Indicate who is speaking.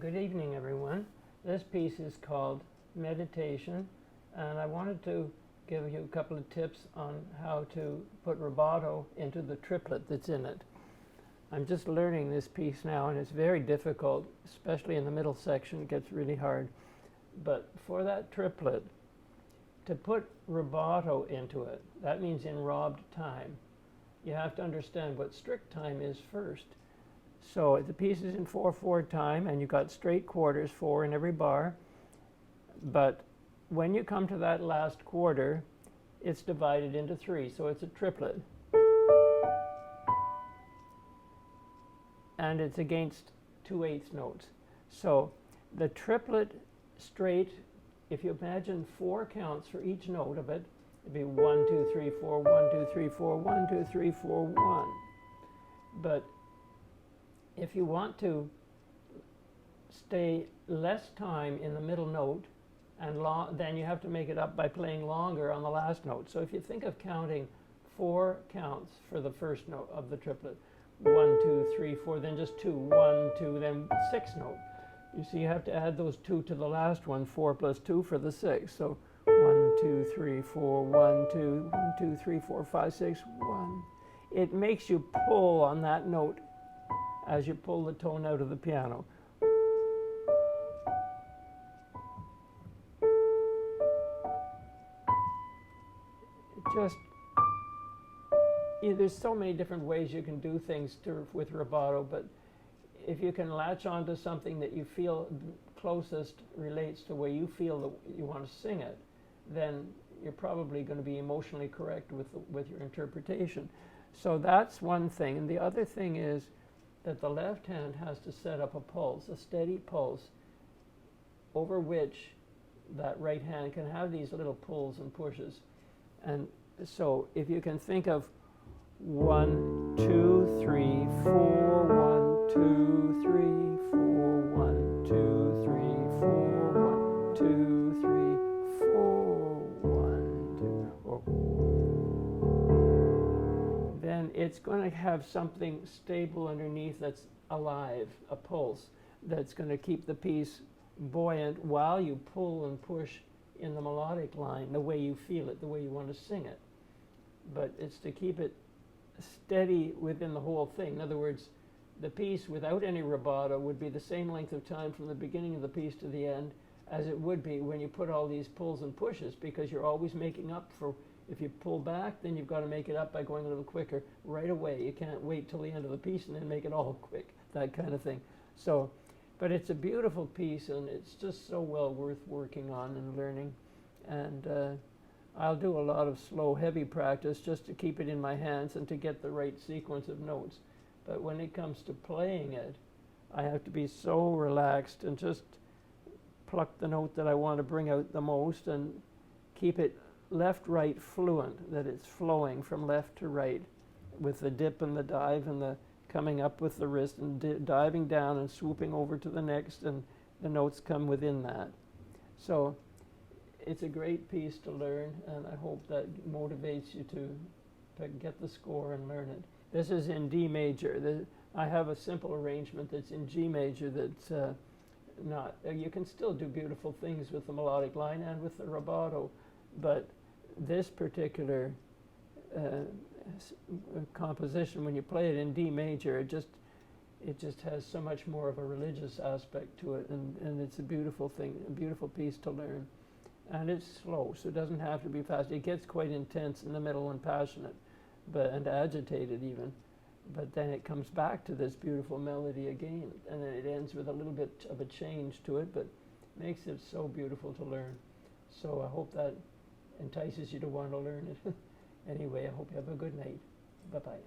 Speaker 1: Good evening, everyone. This piece is called Meditation, and I wanted to give you a couple of tips on how to put rubato into the triplet that's in it. I'm just learning this piece now, and it's very difficult, especially in the middle section. It gets really hard. But for that triplet, to put rubato into it, that means in robbed time. You have to understand what strict time is first. So the piece is in 4/4 time, and you've got straight quarters, 4 in every bar. But when you come to that last quarter, it's divided into 3, so it's a triplet. And it's against 2/8 notes. So the triplet straight, if you imagine 4 counts for each note of it, it'd be 1, 2, 3, 4, 1, 2, 3, 4, 1, 2, 3, 4, 1. But if you want to stay less time in the middle note, and then you have to make it up by playing longer on the last note. So if you think of counting 4 counts for the first note of the triplet, 1, 2, 3, 4, then just 2, 1, 2, then 6 note. You see, you have to add those 2 to the last one, 4 plus 2 for the 6. So 1, 2, 3, 4, 1, 2, 1, 2, 3, 4, 5, 6, 1. It makes you pull on that note as you pull the tone out of the piano. There's so many different ways you can do things with rubato, but if you can latch onto something that you feel closest relates to where you feel that you want to sing it, then you're probably going to be emotionally correct with your interpretation. So that's one thing. And the other thing is that the left hand has to set up a pulse, a steady pulse, over which that right hand can have these little pulls and pushes. And so if you can think of 1, 2, 3, 4, 1, 2, 3, 4, 1, 2, 3, 4, 1, 2, 3, 4, 1, 2, 4. Then it's going to have something stable underneath that's alive, a pulse, that's going to keep the piece buoyant while you pull and push in the melodic line, the way you feel it, the way you want to sing it. But it's to keep it steady within the whole thing. In other words, the piece without any rubato would be the same length of time from the beginning of the piece to the end as it would be when you put all these pulls and pushes, because you're always making up for, if you pull back, then you've got to make it up by going a little quicker right away. You can't wait till the end of the piece and then make it all quick, that kind of thing. So, but it's a beautiful piece, and it's just so well worth working on and learning. And I'll do a lot of slow, heavy practice just to keep it in my hands and to get the right sequence of notes. But when it comes to playing it, I have to be so relaxed and just pluck the note that I want to bring out the most and keep it left-right fluent, that it's flowing from left to right with the dip and the dive and the coming up with the wrist and diving down and swooping over to the next, and the notes come within that. So it's a great piece to learn, and I hope that motivates you to get the score and learn it. This is in D major. I have a simple arrangement that's in G major that's not. You can still do beautiful things with the melodic line and with the rubato, but this particular composition, when you play it in D major, it just has so much more of a religious aspect to it, and it's a beautiful thing, a beautiful piece to learn. And it's slow, so it doesn't have to be fast. It gets quite intense in the middle and passionate, and agitated even. But then it comes back to this beautiful melody again, and then it ends with a little bit of a change to it, but makes it so beautiful to learn. So I hope that entices you to want to learn it. Anyway, I hope you have a good night. Bye-bye.